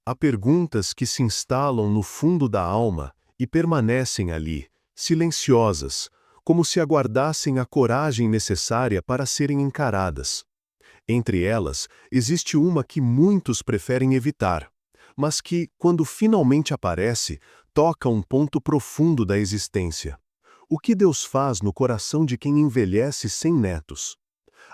Há perguntas que se instalam no fundo da alma e permanecem ali, silenciosas, como se aguardassem a coragem necessária para serem encaradas. Entre elas, existe uma que muitos preferem evitar, mas que, quando finalmente aparece, toca um ponto profundo da existência. O que Deus faz no coração de quem envelhece sem netos?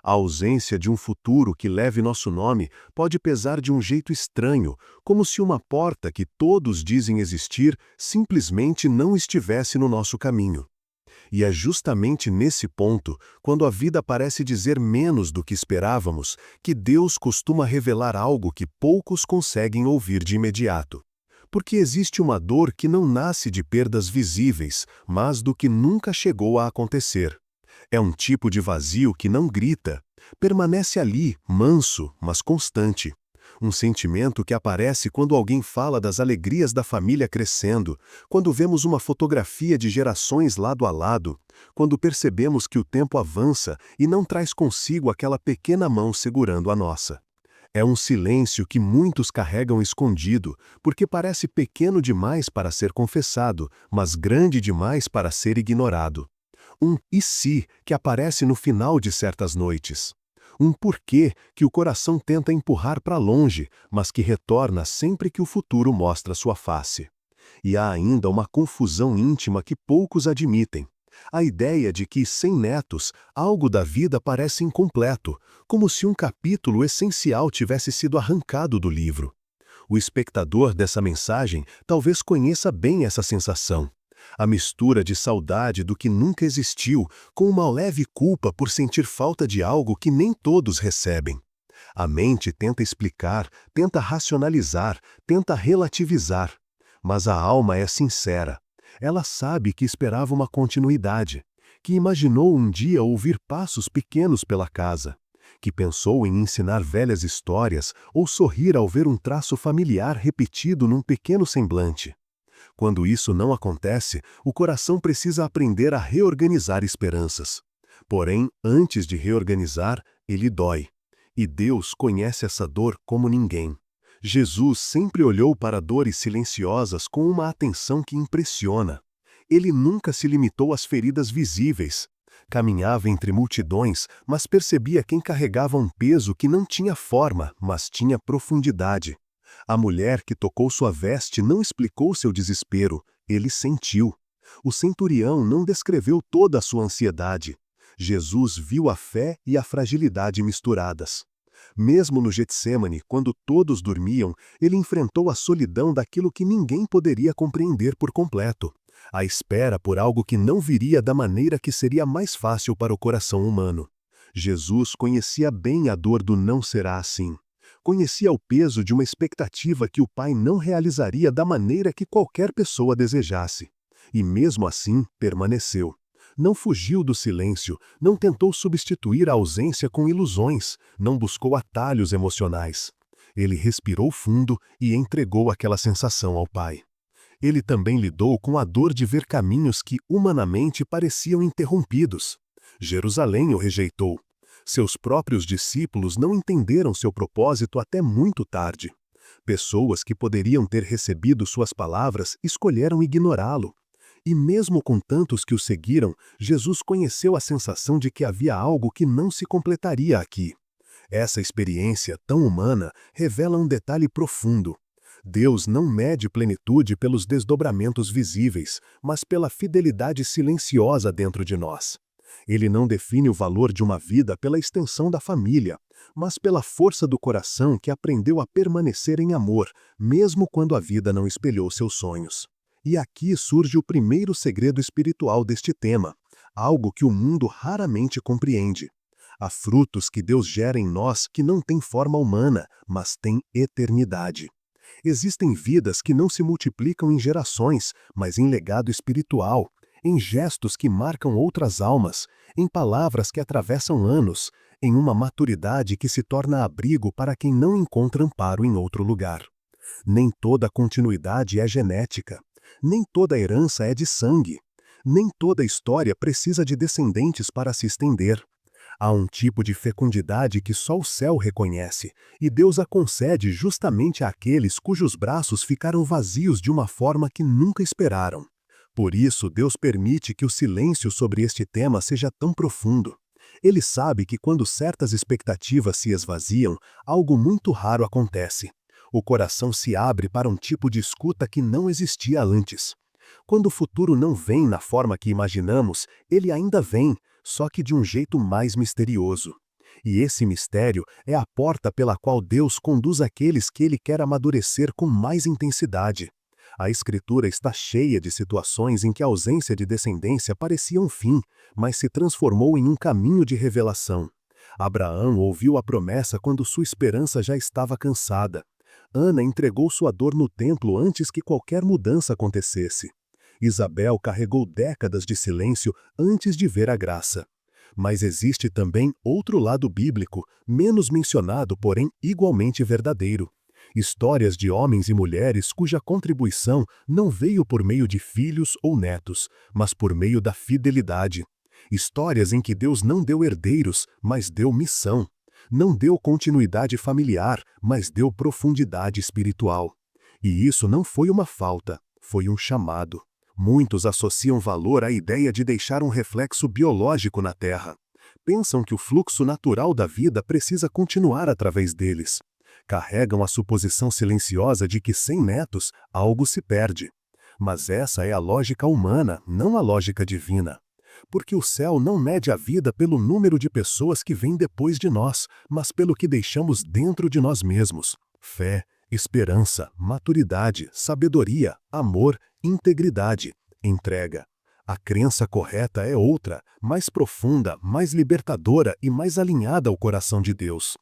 A ausência de um futuro que leve nosso nome pode pesar de um jeito estranho, como se uma porta que todos dizem existir simplesmente não estivesse no nosso caminho. E é justamente nesse ponto, quando a vida parece dizer menos do que esperávamos, que Deus costuma revelar algo que poucos conseguem ouvir de imediato. Porque existe uma dor que não nasce de perdas visíveis, mas do que nunca chegou a acontecer. É um tipo de vazio que não grita, permanece ali, manso, mas constante. Um sentimento que aparece quando alguém fala das alegrias da família crescendo, quando vemos uma fotografia de gerações lado a lado, quando percebemos que o tempo avança e não traz consigo aquela pequena mão segurando a nossa. É um silêncio que muitos carregam escondido, porque parece pequeno demais para ser confessado, mas grande demais para ser ignorado. Um "e se" que aparece no final de certas noites. Um porquê que o coração tenta empurrar para longe, mas que retorna sempre que o futuro mostra sua face. E há ainda uma confusão íntima que poucos admitem. A ideia de que, sem netos, algo da vida parece incompleto, como se um capítulo essencial tivesse sido arrancado do livro. O espectador dessa mensagem talvez conheça bem essa sensação. A mistura de saudade do que nunca existiu com uma leve culpa por sentir falta de algo que nem todos recebem. A mente tenta explicar, tenta racionalizar, tenta relativizar. Mas a alma é sincera. Ela sabe que esperava uma continuidade, que imaginou um dia ouvir passos pequenos pela casa, que pensou em ensinar velhas histórias ou sorrir ao ver um traço familiar repetido num pequeno semblante. Quando isso não acontece, o coração precisa aprender a reorganizar esperanças. Porém, antes de reorganizar, ele dói. E Deus conhece essa dor como ninguém. Jesus sempre olhou para dores silenciosas com uma atenção que impressiona. Ele nunca se limitou às feridas visíveis. Caminhava entre multidões, mas percebia quem carregava um peso que não tinha forma, mas tinha profundidade. A mulher que tocou sua veste não explicou seu desespero, ele sentiu. O centurião não descreveu toda a sua ansiedade. Jesus viu a fé e a fragilidade misturadas. Mesmo no Getsêmani, quando todos dormiam, ele enfrentou a solidão daquilo que ninguém poderia compreender por completo. A espera por algo que não viria da maneira que seria mais fácil para o coração humano. Jesus conhecia bem a dor do não será assim. Conhecia o peso de uma expectativa que o Pai não realizaria da maneira que qualquer pessoa desejasse. E mesmo assim, permaneceu. Não fugiu do silêncio, não tentou substituir a ausência com ilusões, não buscou atalhos emocionais. Ele respirou fundo e entregou aquela sensação ao Pai. Ele também lidou com a dor de ver caminhos que humanamente pareciam interrompidos. Jerusalém o rejeitou. Seus próprios discípulos não entenderam seu propósito até muito tarde. Pessoas que poderiam ter recebido suas palavras escolheram ignorá-lo. E mesmo com tantos que o seguiram, Jesus conheceu a sensação de que havia algo que não se completaria aqui. Essa experiência tão humana revela um detalhe profundo. Deus não mede plenitude pelos desdobramentos visíveis, mas pela fidelidade silenciosa dentro de nós. Ele não define o valor de uma vida pela extensão da família, mas pela força do coração que aprendeu a permanecer em amor, mesmo quando a vida não espelhou seus sonhos. E aqui surge o primeiro segredo espiritual deste tema, algo que o mundo raramente compreende. Há frutos que Deus gera em nós que não têm forma humana, mas têm eternidade. Existem vidas que não se multiplicam em gerações, mas em legado espiritual, em gestos que marcam outras almas, em palavras que atravessam anos, em uma maturidade que se torna abrigo para quem não encontra amparo em outro lugar. Nem toda continuidade é genética. Nem toda herança é de sangue. Nem toda história precisa de descendentes para se estender. Há um tipo de fecundidade que só o céu reconhece, e Deus a concede justamente àqueles cujos braços ficaram vazios de uma forma que nunca esperaram. Por isso, Deus permite que o silêncio sobre este tema seja tão profundo. Ele sabe que quando certas expectativas se esvaziam, algo muito raro acontece. O coração se abre para um tipo de escuta que não existia antes. Quando o futuro não vem na forma que imaginamos, ele ainda vem, só que de um jeito mais misterioso. E esse mistério é a porta pela qual Deus conduz aqueles que ele quer amadurecer com mais intensidade. A Escritura está cheia de situações em que a ausência de descendência parecia um fim, mas se transformou em um caminho de revelação. Abraão ouviu a promessa quando sua esperança já estava cansada. Ana entregou sua dor no templo antes que qualquer mudança acontecesse. Isabel carregou décadas de silêncio antes de ver a graça. Mas existe também outro lado bíblico, menos mencionado, porém igualmente verdadeiro. Histórias de homens e mulheres cuja contribuição não veio por meio de filhos ou netos, mas por meio da fidelidade. Histórias em que Deus não deu herdeiros, mas deu missão. Não deu continuidade familiar, mas deu profundidade espiritual. E isso não foi uma falta, foi um chamado. Muitos associam valor à ideia de deixar um reflexo biológico na Terra. Pensam que o fluxo natural da vida precisa continuar através deles. Carregam a suposição silenciosa de que sem netos, algo se perde. Mas essa é a lógica humana, não a lógica divina. Porque o céu não mede a vida pelo número de pessoas que vêm depois de nós, mas pelo que deixamos dentro de nós mesmos. Fé, esperança, maturidade, sabedoria, amor, integridade, entrega. A crença correta é outra, mais profunda, mais libertadora e mais alinhada ao coração de Deus.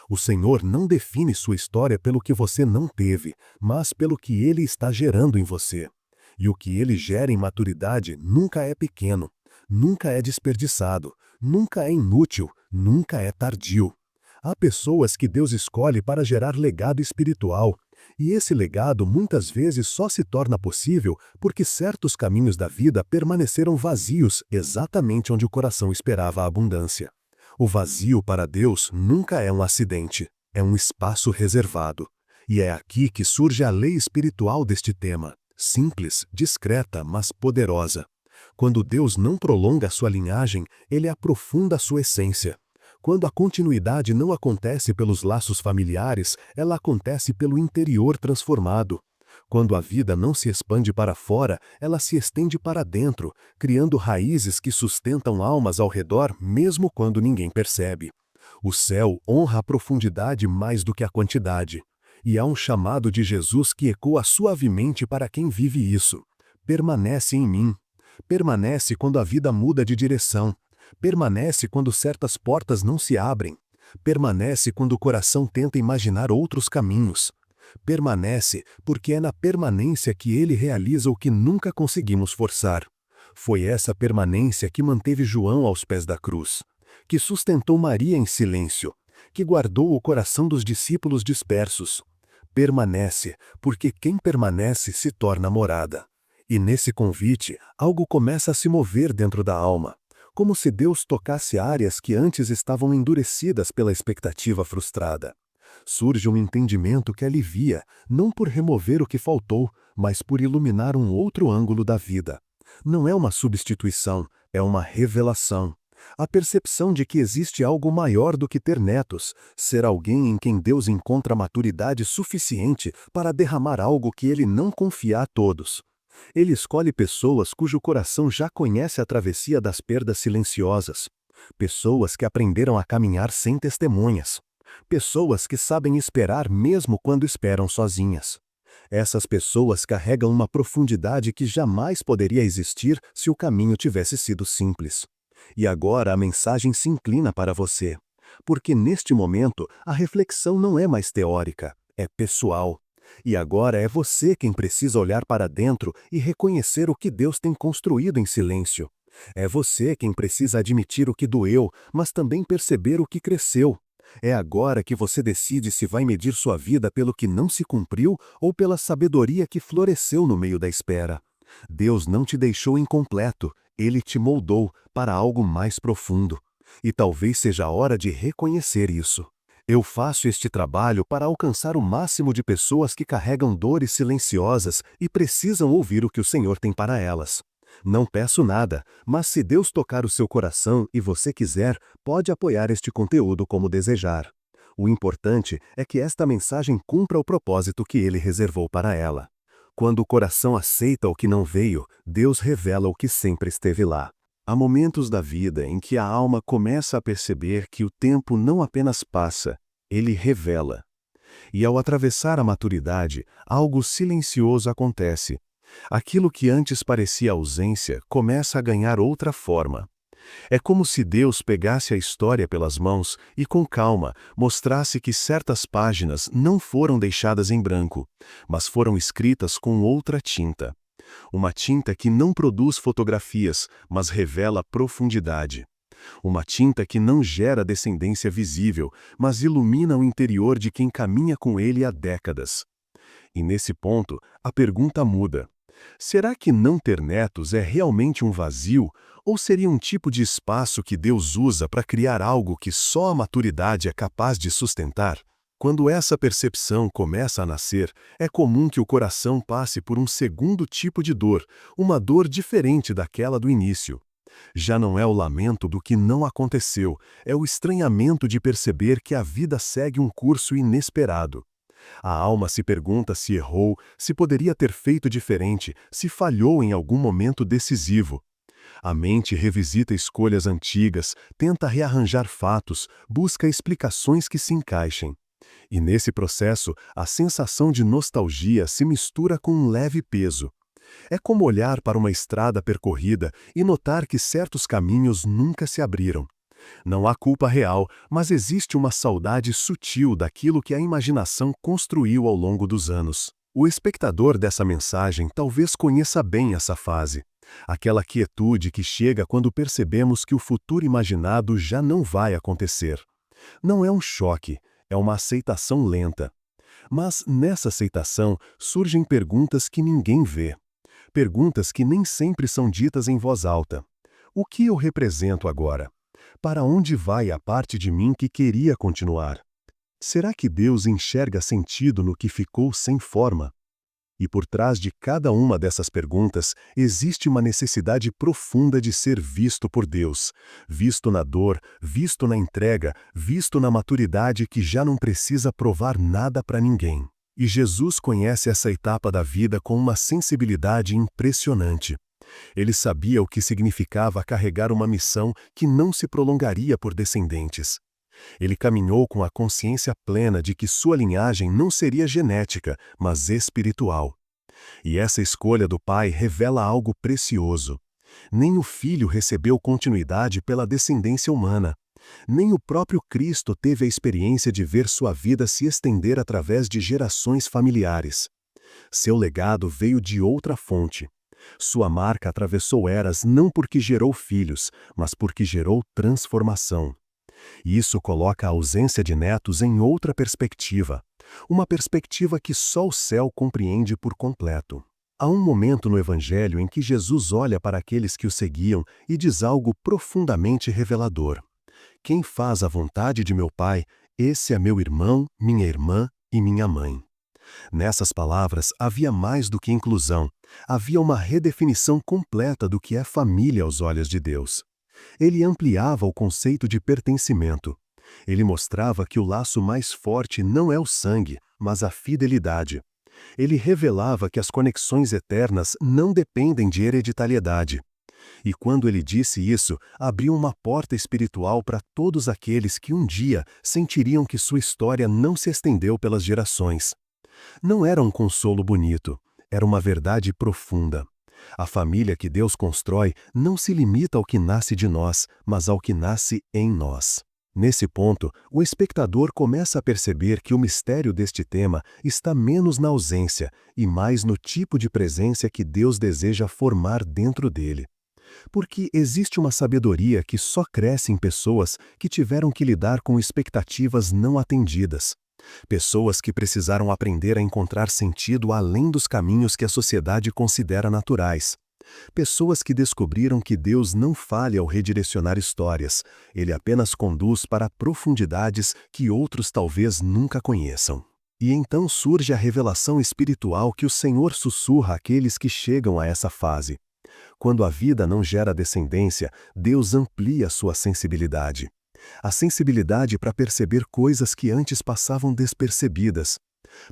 O Senhor não define sua história pelo que você não teve, mas pelo que Ele está gerando em você. E o que Ele gera em maturidade nunca é pequeno, nunca é desperdiçado, nunca é inútil, nunca é tardio. Há pessoas que Deus escolhe para gerar legado espiritual, e esse legado muitas vezes só se torna possível porque certos caminhos da vida permaneceram vazios exatamente onde o coração esperava a abundância. O vazio para Deus nunca é um acidente, é um espaço reservado. E é aqui que surge a lei espiritual deste tema, simples, discreta, mas poderosa. Quando Deus não prolonga sua linhagem, Ele aprofunda a sua essência. Quando a continuidade não acontece pelos laços familiares, ela acontece pelo interior transformado. Quando a vida não se expande para fora, ela se estende para dentro, criando raízes que sustentam almas ao redor mesmo quando ninguém percebe. O céu honra a profundidade mais do que a quantidade. E há um chamado de Jesus que ecoa suavemente para quem vive isso. Permanece em mim. Permanece quando a vida muda de direção. Permanece quando certas portas não se abrem. Permanece quando o coração tenta imaginar outros caminhos. Permanece porque é na permanência que Ele realiza o que nunca conseguimos forçar. Foi essa permanência que manteve João aos pés da cruz, que sustentou Maria em silêncio, que guardou o coração dos discípulos dispersos. Permanece porque quem permanece se torna morada. E nesse convite, algo começa a se mover dentro da alma, como se Deus tocasse áreas que antes estavam endurecidas pela expectativa frustrada. Surge um entendimento que alivia, não por remover o que faltou, mas por iluminar um outro ângulo da vida. Não é uma substituição, é uma revelação. A percepção de que existe algo maior do que ter netos, ser alguém em quem Deus encontra maturidade suficiente para derramar algo que Ele não confia a todos. Ele escolhe pessoas cujo coração já conhece a travessia das perdas silenciosas. Pessoas que aprenderam a caminhar sem testemunhas. Pessoas que sabem esperar mesmo quando esperam sozinhas. Essas pessoas carregam uma profundidade que jamais poderia existir se o caminho tivesse sido simples. E agora a mensagem se inclina para você. Porque neste momento a reflexão não é mais teórica, é pessoal. E agora é você quem precisa olhar para dentro e reconhecer o que Deus tem construído em silêncio. É você quem precisa admitir o que doeu, mas também perceber o que cresceu. É agora que você decide se vai medir sua vida pelo que não se cumpriu ou pela sabedoria que floresceu no meio da espera. Deus não te deixou incompleto, Ele te moldou para algo mais profundo. E talvez seja a hora de reconhecer isso. Eu faço este trabalho para alcançar o máximo de pessoas que carregam dores silenciosas e precisam ouvir o que o Senhor tem para elas. Não peço nada, mas se Deus tocar o seu coração e você quiser, pode apoiar este conteúdo como desejar. O importante é que esta mensagem cumpra o propósito que Ele reservou para ela. Quando o coração aceita o que não veio, Deus revela o que sempre esteve lá. Há momentos da vida em que a alma começa a perceber que o tempo não apenas passa, ele revela. E ao atravessar a maturidade, algo silencioso acontece. Aquilo que antes parecia ausência começa a ganhar outra forma. É como se Deus pegasse a história pelas mãos e, com calma, mostrasse que certas páginas não foram deixadas em branco, mas foram escritas com outra tinta. Uma tinta que não produz fotografias, mas revela profundidade. Uma tinta que não gera descendência visível, mas ilumina o interior de quem caminha com ele há décadas. E nesse ponto, a pergunta muda. Será que não ter netos é realmente um vazio, ou seria um tipo de espaço que Deus usa para criar algo que só a maturidade é capaz de sustentar? Quando essa percepção começa a nascer, é comum que o coração passe por um segundo tipo de dor, uma dor diferente daquela do início. Já não é o lamento do que não aconteceu, é o estranhamento de perceber que a vida segue um curso inesperado. A alma se pergunta se errou, se poderia ter feito diferente, se falhou em algum momento decisivo. A mente revisita escolhas antigas, tenta rearranjar fatos, busca explicações que se encaixem. E nesse processo, a sensação de nostalgia se mistura com um leve peso. É como olhar para uma estrada percorrida e notar que certos caminhos nunca se abriram. Não há culpa real, mas existe uma saudade sutil daquilo que a imaginação construiu ao longo dos anos. O espectador dessa mensagem talvez conheça bem essa fase. Aquela quietude que chega quando percebemos que o futuro imaginado já não vai acontecer. Não é um choque, é uma aceitação lenta. Mas nessa aceitação surgem perguntas que ninguém vê. Perguntas que nem sempre são ditas em voz alta. O que eu represento agora? Para onde vai a parte de mim que queria continuar? Será que Deus enxerga sentido no que ficou sem forma? E por trás de cada uma dessas perguntas, existe uma necessidade profunda de ser visto por Deus. Visto na dor, visto na entrega, visto na maturidade que já não precisa provar nada para ninguém. E Jesus conhece essa etapa da vida com uma sensibilidade impressionante. Ele sabia o que significava carregar uma missão que não se prolongaria por descendentes. Ele caminhou com a consciência plena de que sua linhagem não seria genética, mas espiritual. E essa escolha do pai revela algo precioso. Nem o filho recebeu continuidade pela descendência humana. Nem o próprio Cristo teve a experiência de ver sua vida se estender através de gerações familiares. Seu legado veio de outra fonte. Sua marca atravessou eras não porque gerou filhos, mas porque gerou transformação. E isso coloca a ausência de netos em outra perspectiva, uma perspectiva que só o céu compreende por completo. Há um momento no Evangelho em que Jesus olha para aqueles que o seguiam e diz algo profundamente revelador. Quem faz a vontade de meu Pai, esse é meu irmão, minha irmã e minha mãe. Nessas palavras havia mais do que inclusão, havia uma redefinição completa do que é família aos olhos de Deus. Ele ampliava o conceito de pertencimento. Ele mostrava que o laço mais forte não é o sangue, mas a fidelidade. Ele revelava que as conexões eternas não dependem de hereditariedade. E quando ele disse isso, abriu uma porta espiritual para todos aqueles que um dia sentiriam que sua história não se estendeu pelas gerações. Não era um consolo bonito, era uma verdade profunda. A família que Deus constrói não se limita ao que nasce de nós, mas ao que nasce em nós. Nesse ponto, o espectador começa a perceber que o mistério deste tema está menos na ausência e mais no tipo de presença que Deus deseja formar dentro dele. Porque existe uma sabedoria que só cresce em pessoas que tiveram que lidar com expectativas não atendidas. Pessoas que precisaram aprender a encontrar sentido além dos caminhos que a sociedade considera naturais. Pessoas que descobriram que Deus não falha ao redirecionar histórias, Ele apenas conduz para profundidades que outros talvez nunca conheçam. E então surge a revelação espiritual que o Senhor sussurra àqueles que chegam a essa fase. Quando a vida não gera descendência, Deus amplia sua sensibilidade. A sensibilidade para perceber coisas que antes passavam despercebidas,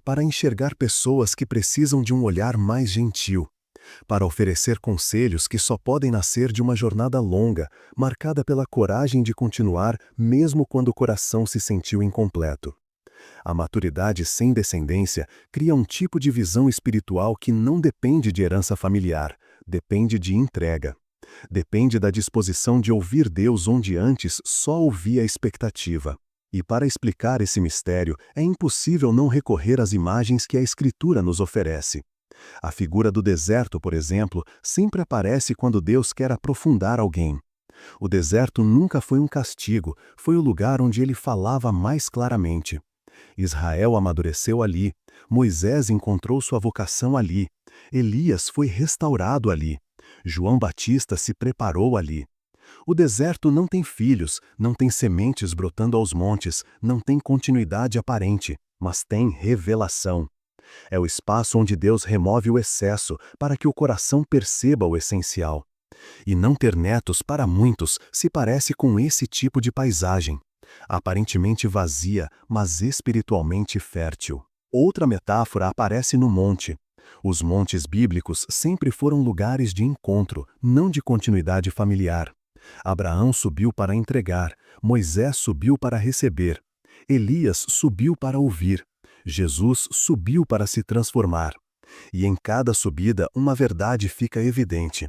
para enxergar pessoas que precisam de um olhar mais gentil, para oferecer conselhos que só podem nascer de uma jornada longa, marcada pela coragem de continuar mesmo quando o coração se sentiu incompleto. A maturidade sem descendência cria um tipo de visão espiritual que não depende de herança familiar, depende de entrega. Depende da disposição de ouvir Deus onde antes só ouvia a expectativa. E para explicar esse mistério, é impossível não recorrer às imagens que a Escritura nos oferece. A figura do deserto, por exemplo, sempre aparece quando Deus quer aprofundar alguém. O deserto nunca foi um castigo, foi o lugar onde ele falava mais claramente. Israel amadureceu ali, Moisés encontrou sua vocação ali, Elias foi restaurado ali, João Batista se preparou ali. O deserto não tem filhos, não tem sementes brotando aos montes, não tem continuidade aparente, mas tem revelação. É o espaço onde Deus remove o excesso para que o coração perceba o essencial. E não ter netos para muitos se parece com esse tipo de paisagem. Aparentemente vazia, mas espiritualmente fértil. Outra metáfora aparece no monte. Os montes bíblicos sempre foram lugares de encontro, não de continuidade familiar. Abraão subiu para entregar, Moisés subiu para receber, Elias subiu para ouvir, Jesus subiu para se transformar. E em cada subida uma verdade fica evidente.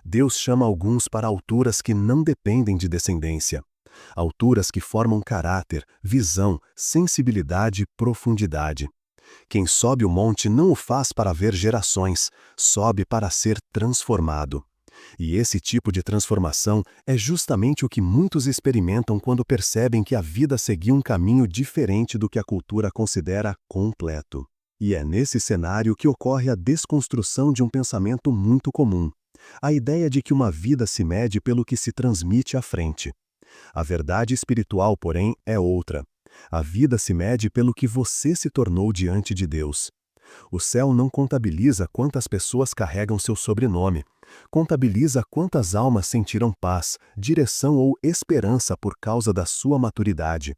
Deus chama alguns para alturas que não dependem de descendência. Alturas que formam caráter, visão, sensibilidade e profundidade. Quem sobe o monte não o faz para ver gerações, sobe para ser transformado. E esse tipo de transformação é justamente o que muitos experimentam quando percebem que a vida seguiu um caminho diferente do que a cultura considera completo. E é nesse cenário que ocorre a desconstrução de um pensamento muito comum. A ideia de que uma vida se mede pelo que se transmite à frente. A verdade espiritual, porém, é outra. A vida se mede pelo que você se tornou diante de Deus. O céu não contabiliza quantas pessoas carregam seu sobrenome. Contabiliza quantas almas sentiram paz, direção ou esperança por causa da sua maturidade.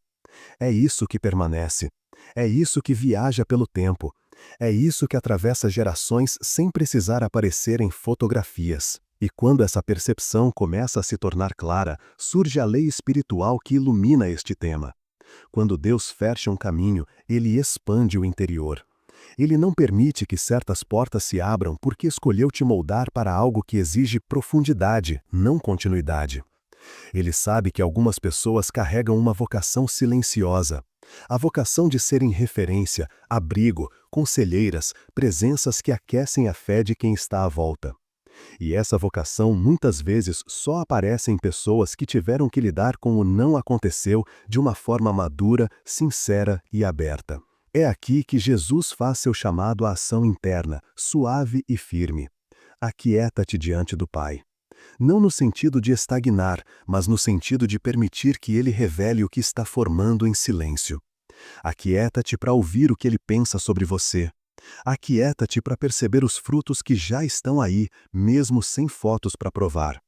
É isso que permanece. É isso que viaja pelo tempo. É isso que atravessa gerações sem precisar aparecer em fotografias. E quando essa percepção começa a se tornar clara, surge a lei espiritual que ilumina este tema. Quando Deus fecha um caminho, Ele expande o interior. Ele não permite que certas portas se abram porque escolheu te moldar para algo que exige profundidade, não continuidade. Ele sabe que algumas pessoas carregam uma vocação silenciosa. A vocação de serem referência, abrigo, conselheiras, presenças que aquecem a fé de quem está à volta. E essa vocação muitas vezes só aparece em pessoas que tiveram que lidar com o não aconteceu de uma forma madura, sincera e aberta. É aqui que Jesus faz seu chamado à ação interna, suave e firme. Aquieta-te diante do Pai. Não no sentido de estagnar, mas no sentido de permitir que Ele revele o que está formando em silêncio. Aquieta-te para ouvir o que Ele pensa sobre você. Aquieta-te para perceber os frutos que já estão aí, mesmo sem fotos para provar.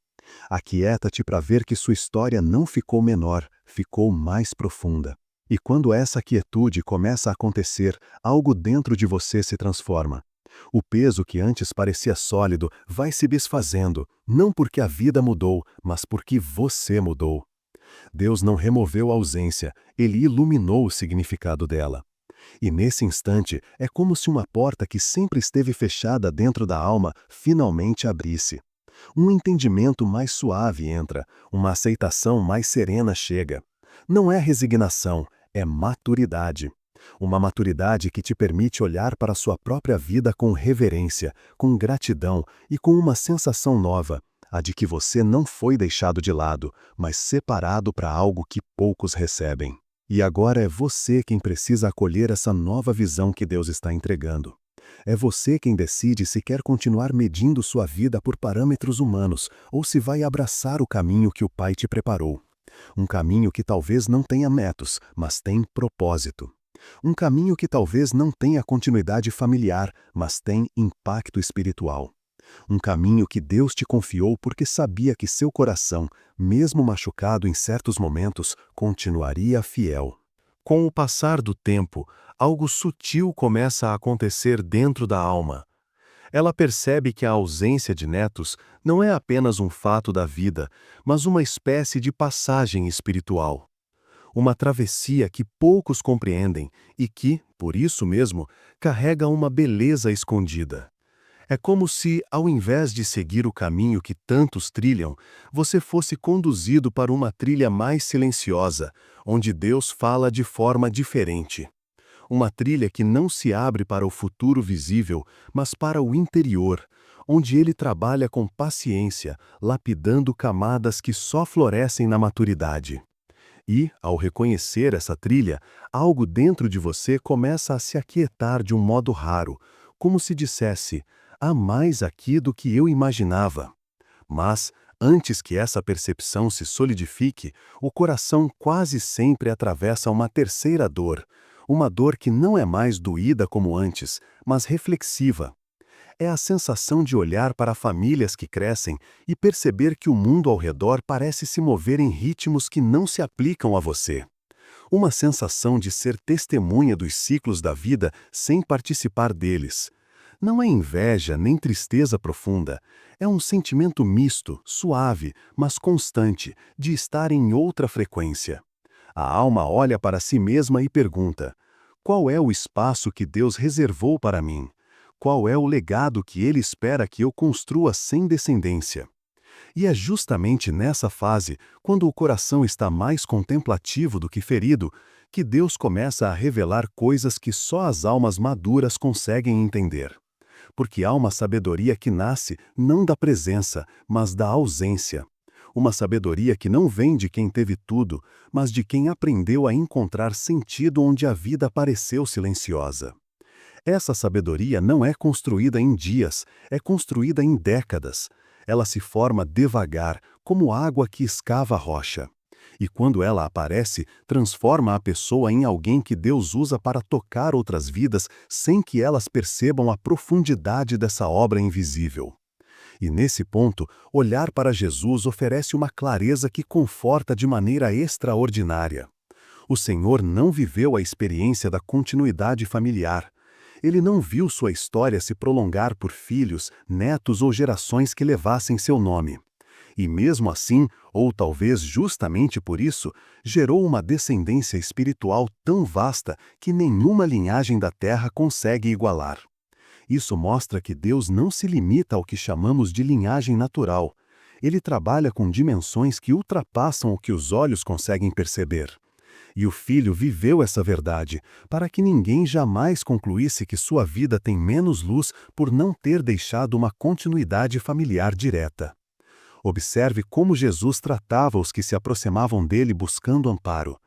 Aquieta-te para ver que sua história não ficou menor, ficou mais profunda. E quando essa quietude começa a acontecer, algo dentro de você se transforma. O peso que antes parecia sólido vai se desfazendo, não porque a vida mudou, mas porque você mudou. Deus não removeu a ausência, Ele iluminou o significado dela. E nesse instante, é como se uma porta que sempre esteve fechada dentro da alma finalmente abrisse. Um entendimento mais suave entra, uma aceitação mais serena chega. Não é resignação, é maturidade. Uma maturidade que te permite olhar para a sua própria vida com reverência, com gratidão e com uma sensação nova, a de que você não foi deixado de lado, mas separado para algo que poucos recebem. E agora é você quem precisa acolher essa nova visão que Deus está entregando. É você quem decide se quer continuar medindo sua vida por parâmetros humanos ou se vai abraçar o caminho que o Pai te preparou. Um caminho que talvez não tenha métodos, mas tem propósito. Um caminho que talvez não tenha continuidade familiar, mas tem impacto espiritual. Um caminho que Deus te confiou porque sabia que seu coração, mesmo machucado em certos momentos, continuaria fiel. Com o passar do tempo, algo sutil começa a acontecer dentro da alma. Ela percebe que a ausência de netos não é apenas um fato da vida, mas uma espécie de passagem espiritual. Uma travessia que poucos compreendem e que, por isso mesmo, carrega uma beleza escondida. É como se, ao invés de seguir o caminho que tantos trilham, você fosse conduzido para uma trilha mais silenciosa, onde Deus fala de forma diferente. Uma trilha que não se abre para o futuro visível, mas para o interior, onde ele trabalha com paciência, lapidando camadas que só florescem na maturidade. E, ao reconhecer essa trilha, algo dentro de você começa a se aquietar de um modo raro, como se dissesse: há mais aqui do que eu imaginava. Mas, antes que essa percepção se solidifique, o coração quase sempre atravessa uma terceira dor, uma dor que não é mais doída como antes, mas reflexiva. É a sensação de olhar para famílias que crescem e perceber que o mundo ao redor parece se mover em ritmos que não se aplicam a você. Uma sensação de ser testemunha dos ciclos da vida sem participar deles. Não é inveja nem tristeza profunda, é um sentimento misto, suave, mas constante, de estar em outra frequência. A alma olha para si mesma e pergunta: qual é o espaço que Deus reservou para mim? Qual é o legado que Ele espera que eu construa sem descendência? E é justamente nessa fase, quando o coração está mais contemplativo do que ferido, que Deus começa a revelar coisas que só as almas maduras conseguem entender. Porque há uma sabedoria que nasce não da presença, mas da ausência. Uma sabedoria que não vem de quem teve tudo, mas de quem aprendeu a encontrar sentido onde a vida pareceu silenciosa. Essa sabedoria não é construída em dias, é construída em décadas. Ela se forma devagar, como água que escava a rocha. E quando ela aparece, transforma a pessoa em alguém que Deus usa para tocar outras vidas sem que elas percebam a profundidade dessa obra invisível. E nesse ponto, olhar para Jesus oferece uma clareza que conforta de maneira extraordinária. O Senhor não viveu a experiência da continuidade familiar. Ele não viu sua história se prolongar por filhos, netos ou gerações que levassem seu nome. E mesmo assim, ou talvez justamente por isso, gerou uma descendência espiritual tão vasta que nenhuma linhagem da terra consegue igualar. Isso mostra que Deus não se limita ao que chamamos de linhagem natural. Ele trabalha com dimensões que ultrapassam o que os olhos conseguem perceber. E o Filho viveu essa verdade, para que ninguém jamais concluísse que sua vida tem menos luz por não ter deixado uma continuidade familiar direta. Observe como Jesus tratava os que se aproximavam dele buscando amparo.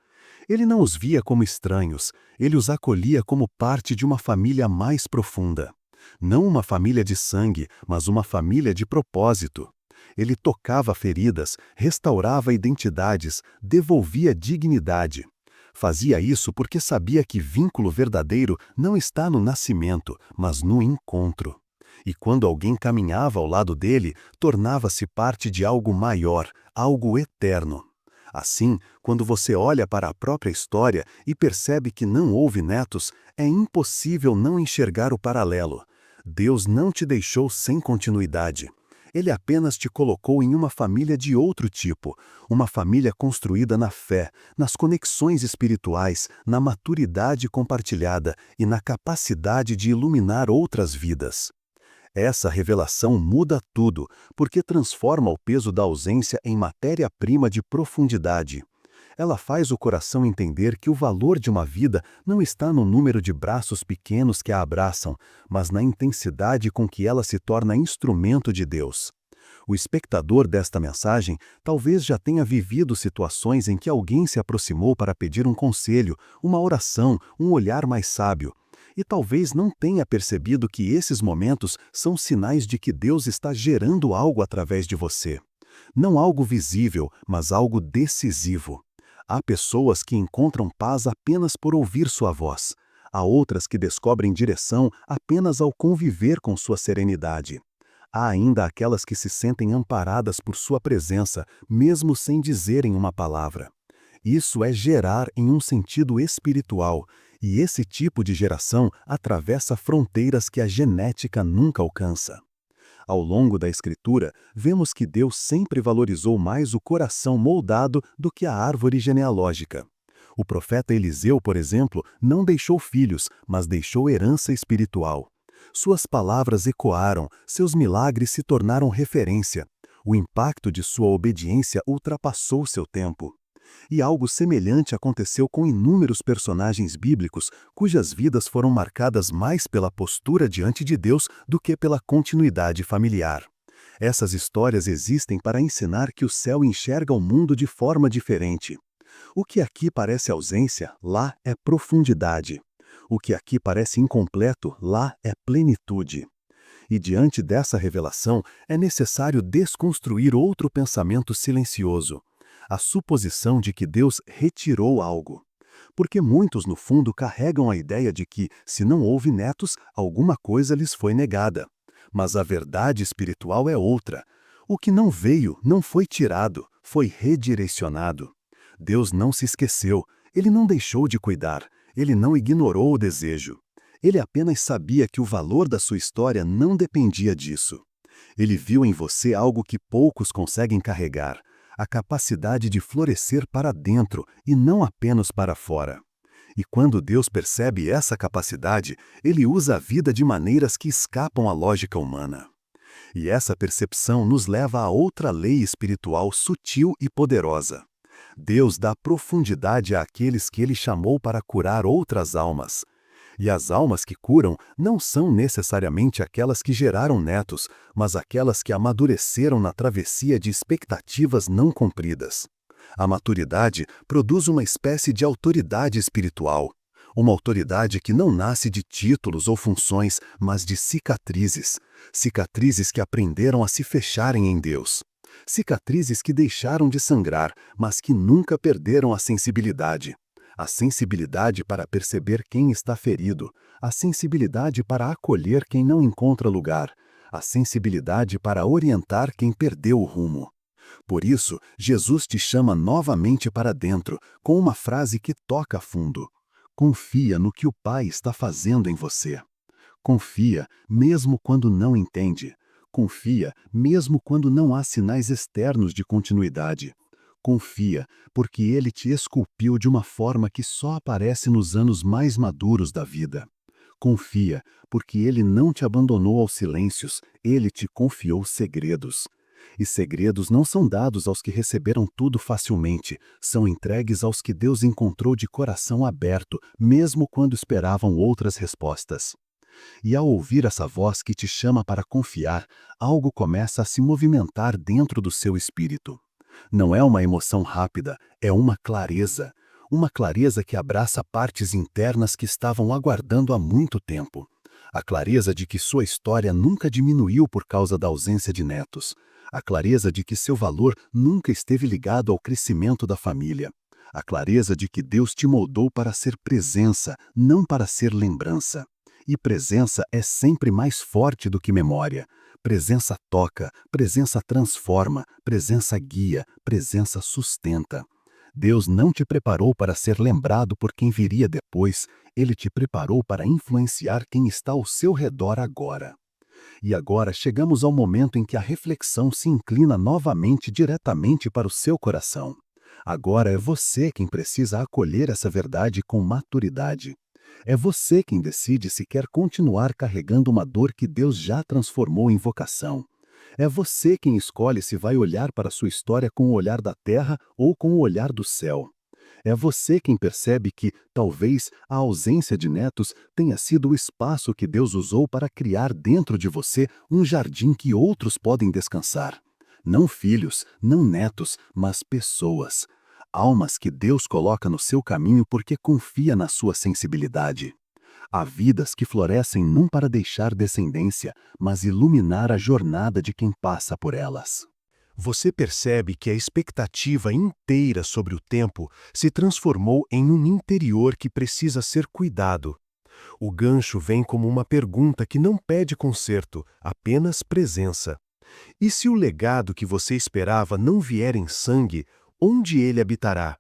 Ele não os via como estranhos, ele os acolhia como parte de uma família mais profunda. Não uma família de sangue, mas uma família de propósito. Ele tocava feridas, restaurava identidades, devolvia dignidade. Fazia isso porque sabia que vínculo verdadeiro não está no nascimento, mas no encontro. E quando alguém caminhava ao lado dele, tornava-se parte de algo maior, algo eterno. Assim, quando você olha para a própria história e percebe que não houve netos, é impossível não enxergar o paralelo. Deus não te deixou sem continuidade. Ele apenas te colocou em uma família de outro tipo, uma família construída na fé, nas conexões espirituais, na maturidade compartilhada e na capacidade de iluminar outras vidas. Essa revelação muda tudo, porque transforma o peso da ausência em matéria-prima de profundidade. Ela faz o coração entender que o valor de uma vida não está no número de braços pequenos que a abraçam, mas na intensidade com que ela se torna instrumento de Deus. O espectador desta mensagem talvez já tenha vivido situações em que alguém se aproximou para pedir um conselho, uma oração, um olhar mais sábio. E talvez não tenha percebido que esses momentos são sinais de que Deus está gerando algo através de você. Não algo visível, mas algo decisivo. Há pessoas que encontram paz apenas por ouvir sua voz. Há outras que descobrem direção apenas ao conviver com sua serenidade. Há ainda aquelas que se sentem amparadas por sua presença, mesmo sem dizerem uma palavra. Isso é gerar em um sentido espiritual, e esse tipo de geração atravessa fronteiras que a genética nunca alcança. Ao longo da Escritura, vemos que Deus sempre valorizou mais o coração moldado do que a árvore genealógica. O profeta Eliseu, por exemplo, não deixou filhos, mas deixou herança espiritual. Suas palavras ecoaram, seus milagres se tornaram referência. O impacto de sua obediência ultrapassou seu tempo. E algo semelhante aconteceu com inúmeros personagens bíblicos, cujas vidas foram marcadas mais pela postura diante de Deus do que pela continuidade familiar. Essas histórias existem para ensinar que o céu enxerga o mundo de forma diferente. O que aqui parece ausência, lá é profundidade. O que aqui parece incompleto, lá é plenitude. E diante dessa revelação, é necessário desconstruir outro pensamento silencioso: a suposição de que Deus retirou algo. Porque muitos, no fundo, carregam a ideia de que, se não houve netos, alguma coisa lhes foi negada. Mas a verdade espiritual é outra. O que não veio não foi tirado, foi redirecionado. Deus não se esqueceu, ele não deixou de cuidar, ele não ignorou o desejo. Ele apenas sabia que o valor da sua história não dependia disso. Ele viu em você algo que poucos conseguem carregar: a capacidade de florescer para dentro e não apenas para fora. E quando Deus percebe essa capacidade, ele usa a vida de maneiras que escapam à lógica humana. E essa percepção nos leva a outra lei espiritual sutil e poderosa. Deus dá profundidade àqueles que ele chamou para curar outras almas. E as almas que curam não são necessariamente aquelas que geraram netos, mas aquelas que amadureceram na travessia de expectativas não cumpridas. A maturidade produz uma espécie de autoridade espiritual. Uma autoridade que não nasce de títulos ou funções, mas de cicatrizes. Cicatrizes que aprenderam a se fecharem em Deus. Cicatrizes que deixaram de sangrar, mas que nunca perderam a sensibilidade. A sensibilidade para perceber quem está ferido, a sensibilidade para acolher quem não encontra lugar, a sensibilidade para orientar quem perdeu o rumo. Por isso, Jesus te chama novamente para dentro, com uma frase que toca fundo: confia no que o Pai está fazendo em você. Confia, mesmo quando não entende. Confia, mesmo quando não há sinais externos de continuidade. Confia, porque ele te esculpiu de uma forma que só aparece nos anos mais maduros da vida. Confia, porque ele não te abandonou aos silêncios, ele te confiou segredos. E segredos não são dados aos que receberam tudo facilmente, são entregues aos que Deus encontrou de coração aberto, mesmo quando esperavam outras respostas. E ao ouvir essa voz que te chama para confiar, algo começa a se movimentar dentro do seu espírito. Não é uma emoção rápida, é uma clareza. Uma clareza que abraça partes internas que estavam aguardando há muito tempo. A clareza de que sua história nunca diminuiu por causa da ausência de netos. A clareza de que seu valor nunca esteve ligado ao crescimento da família. A clareza de que Deus te moldou para ser presença, não para ser lembrança. E presença é sempre mais forte do que memória. Presença toca, presença transforma, presença guia, presença sustenta. Deus não te preparou para ser lembrado por quem viria depois, ele te preparou para influenciar quem está ao seu redor agora. E agora chegamos ao momento em que a reflexão se inclina novamente diretamente para o seu coração. Agora é você quem precisa acolher essa verdade com maturidade. É você quem decide se quer continuar carregando uma dor que Deus já transformou em vocação. É você quem escolhe se vai olhar para sua história com o olhar da terra ou com o olhar do céu. É você quem percebe que, talvez, a ausência de netos tenha sido o espaço que Deus usou para criar dentro de você um jardim que outros podem descansar. Não filhos, não netos, mas pessoas. Almas que Deus coloca no seu caminho porque confia na sua sensibilidade. Há vidas que florescem não para deixar descendência, mas iluminar a jornada de quem passa por elas. Você percebe que a expectativa inteira sobre o tempo se transformou em um interior que precisa ser cuidado. O gancho vem como uma pergunta que não pede conserto, apenas presença. E se o legado que você esperava não vier em sangue, onde ele habitará?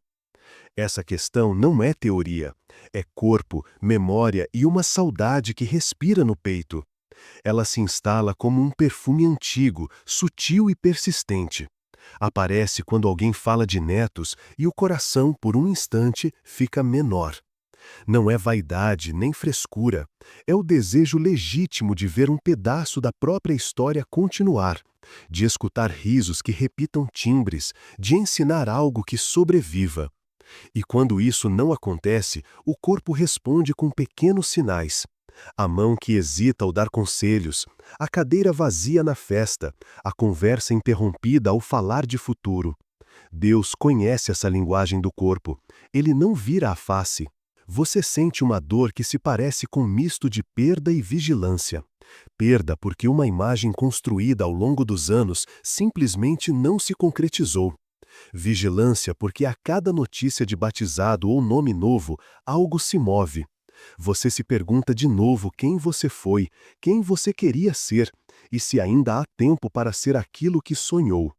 Essa questão não é teoria. É corpo, memória e uma saudade que respira no peito. Ela se instala como um perfume antigo, sutil e persistente. Aparece quando alguém fala de netos e o coração, por um instante, fica menor. Não é vaidade nem frescura. É o desejo legítimo de ver um pedaço da própria história continuar, de escutar risos que repitam timbres, de ensinar algo que sobreviva. E quando isso não acontece, o corpo responde com pequenos sinais. A mão que hesita ao dar conselhos, a cadeira vazia na festa, a conversa interrompida ao falar de futuro. Deus conhece essa linguagem do corpo. Ele não vira a face. Você sente uma dor que se parece com um misto de perda e vigilância. Perda porque uma imagem construída ao longo dos anos simplesmente não se concretizou. Vigilância porque a cada notícia de batizado ou nome novo, algo se move. Você se pergunta de novo quem você foi, quem você queria ser, e se ainda há tempo para ser aquilo que sonhou.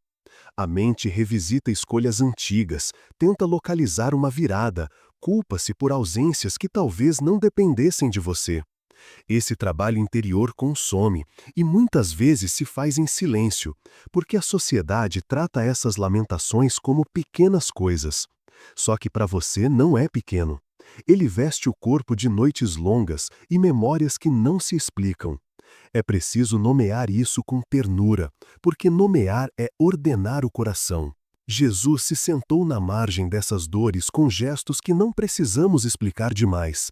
A mente revisita escolhas antigas, tenta localizar uma virada, culpa-se por ausências que talvez não dependessem de você. Esse trabalho interior consome e muitas vezes se faz em silêncio, porque a sociedade trata essas lamentações como pequenas coisas. Só que para você não é pequeno. Ele veste o corpo de noites longas e memórias que não se explicam. É preciso nomear isso com ternura, porque nomear é ordenar o coração. Jesus se sentou na margem dessas dores com gestos que não precisamos explicar demais.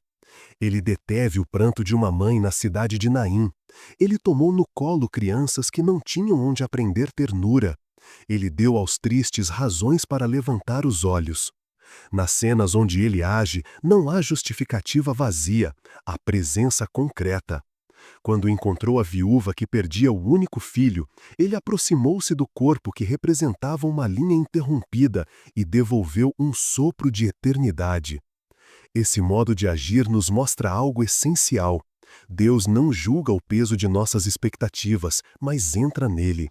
Ele deteve o pranto de uma mãe na cidade de Naim. Ele tomou no colo crianças que não tinham onde aprender ternura. Ele deu aos tristes razões para levantar os olhos. Nas cenas onde ele age, não há justificativa vazia, há presença concreta. Quando encontrou a viúva que perdia o único filho, ele aproximou-se do corpo que representava uma linha interrompida e devolveu um sopro de eternidade. Esse modo de agir nos mostra algo essencial. Deus não julga o peso de nossas expectativas, mas entra nele.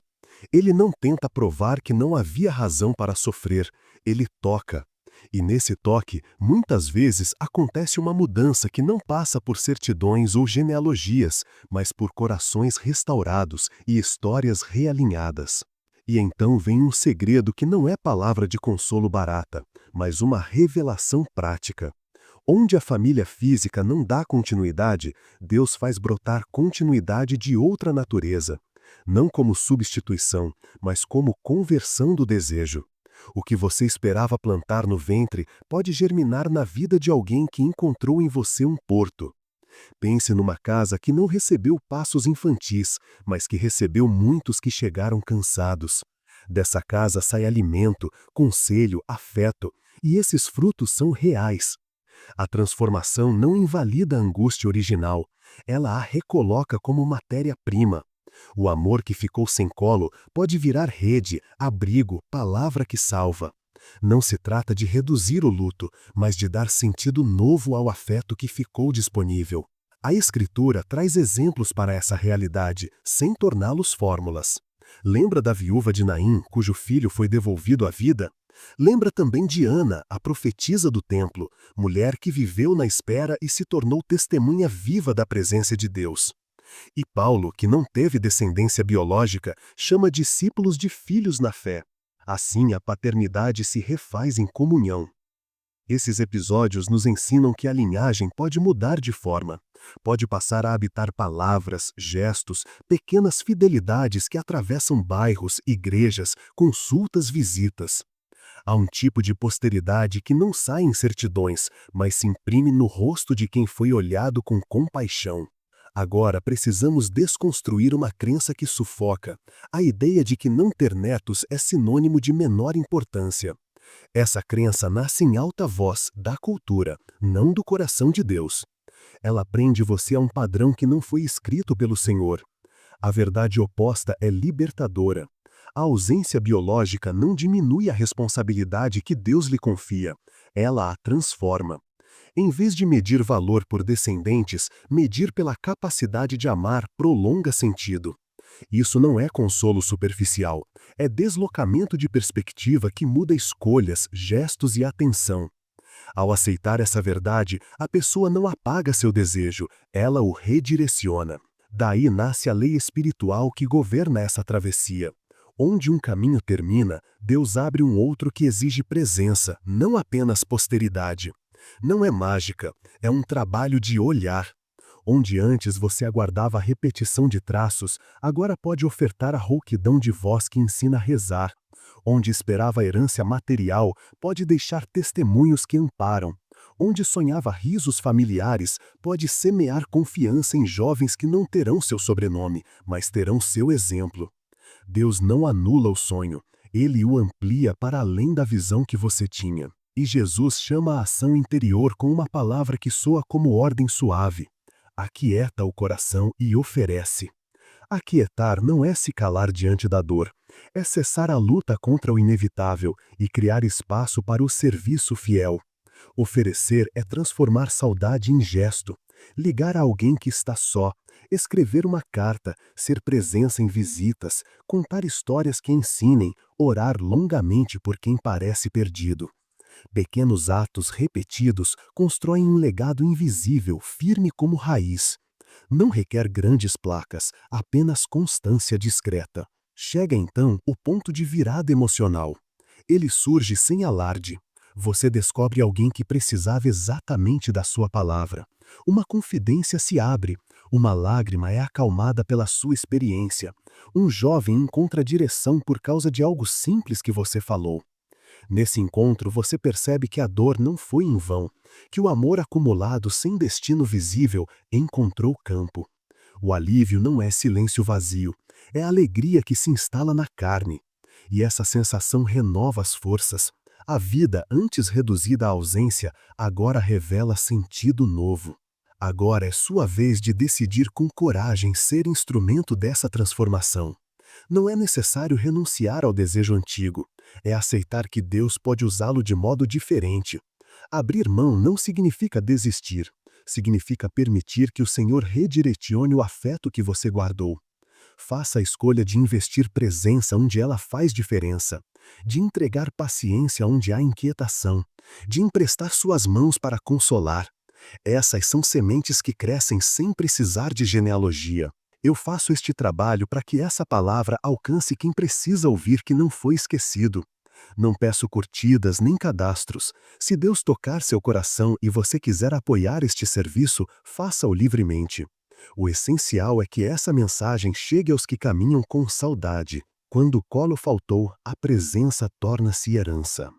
Ele não tenta provar que não havia razão para sofrer, ele toca. E nesse toque, muitas vezes acontece uma mudança que não passa por certidões ou genealogias, mas por corações restaurados e histórias realinhadas. E então vem um segredo que não é palavra de consolo barata, mas uma revelação prática. Onde a família física não dá continuidade, Deus faz brotar continuidade de outra natureza, não como substituição, mas como conversão do desejo. O que você esperava plantar no ventre pode germinar na vida de alguém que encontrou em você um porto. Pense numa casa que não recebeu passos infantis, mas que recebeu muitos que chegaram cansados. Dessa casa sai alimento, conselho, afeto, e esses frutos são reais. A transformação não invalida a angústia original, ela a recoloca como matéria-prima. O amor que ficou sem colo pode virar rede, abrigo, palavra que salva. Não se trata de reduzir o luto, mas de dar sentido novo ao afeto que ficou disponível. A Escritura traz exemplos para essa realidade, sem torná-los fórmulas. Lembra da viúva de Naim, cujo filho foi devolvido à vida? Lembra também de Ana, a profetisa do templo, mulher que viveu na espera e se tornou testemunha viva da presença de Deus. E Paulo, que não teve descendência biológica, chama discípulos de filhos na fé. Assim a paternidade se refaz em comunhão. Esses episódios nos ensinam que a linhagem pode mudar de forma. Pode passar a habitar palavras, gestos, pequenas fidelidades que atravessam bairros, igrejas, consultas, visitas. Há um tipo de posteridade que não sai em certidões, mas se imprime no rosto de quem foi olhado com compaixão. Agora precisamos desconstruir uma crença que sufoca, a ideia de que não ter netos é sinônimo de menor importância. Essa crença nasce em alta voz da cultura, não do coração de Deus. Ela prende você a um padrão que não foi escrito pelo Senhor. A verdade oposta é libertadora. A ausência biológica não diminui a responsabilidade que Deus lhe confia. Ela a transforma. Em vez de medir valor por descendentes, medir pela capacidade de amar prolonga sentido. Isso não é consolo superficial, é deslocamento de perspectiva que muda escolhas, gestos e atenção. Ao aceitar essa verdade, a pessoa não apaga seu desejo, ela o redireciona. Daí nasce a lei espiritual que governa essa travessia. Onde um caminho termina, Deus abre um outro que exige presença, não apenas posteridade. Não é mágica, é um trabalho de olhar. Onde antes você aguardava a repetição de traços, agora pode ofertar a rouquidão de voz que ensina a rezar. Onde esperava a herança material, pode deixar testemunhos que amparam. Onde sonhava risos familiares, pode semear confiança em jovens que não terão seu sobrenome, mas terão seu exemplo. Deus não anula o sonho, ele o amplia para além da visão que você tinha. E Jesus chama a ação interior com uma palavra que soa como ordem suave. Aquieta o coração e oferece. Aquietar não é se calar diante da dor, é cessar a luta contra o inevitável e criar espaço para o serviço fiel. Oferecer é transformar saudade em gesto, ligar a alguém que está só, escrever uma carta, ser presença em visitas, contar histórias que ensinem, orar longamente por quem parece perdido. Pequenos atos repetidos constroem um legado invisível, firme como raiz. Não requer grandes placas, apenas constância discreta. Chega então o ponto de virada emocional. Ele surge sem alarde. Você descobre alguém que precisava exatamente da sua palavra. Uma confidência se abre. Uma lágrima é acalmada pela sua experiência. Um jovem encontra direção por causa de algo simples que você falou. Nesse encontro, você percebe que a dor não foi em vão, que o amor acumulado sem destino visível encontrou campo. O alívio não é silêncio vazio, é alegria que se instala na carne. E essa sensação renova as forças. A vida, antes reduzida à ausência, agora revela sentido novo. Agora é sua vez de decidir com coragem ser instrumento dessa transformação. Não é necessário renunciar ao desejo antigo, é aceitar que Deus pode usá-lo de modo diferente. Abrir mão não significa desistir, significa permitir que o Senhor redirecione o afeto que você guardou. Faça a escolha de investir presença onde ela faz diferença, de entregar paciência onde há inquietação, de emprestar suas mãos para consolar. Essas são sementes que crescem sem precisar de genealogia. Eu faço este trabalho para que essa palavra alcance quem precisa ouvir que não foi esquecido. Não peço curtidas nem cadastros. Se Deus tocar seu coração e você quiser apoiar este serviço, faça-o livremente. O essencial é que essa mensagem chegue aos que caminham com saudade. Quando o colo faltou, a presença torna-se herança.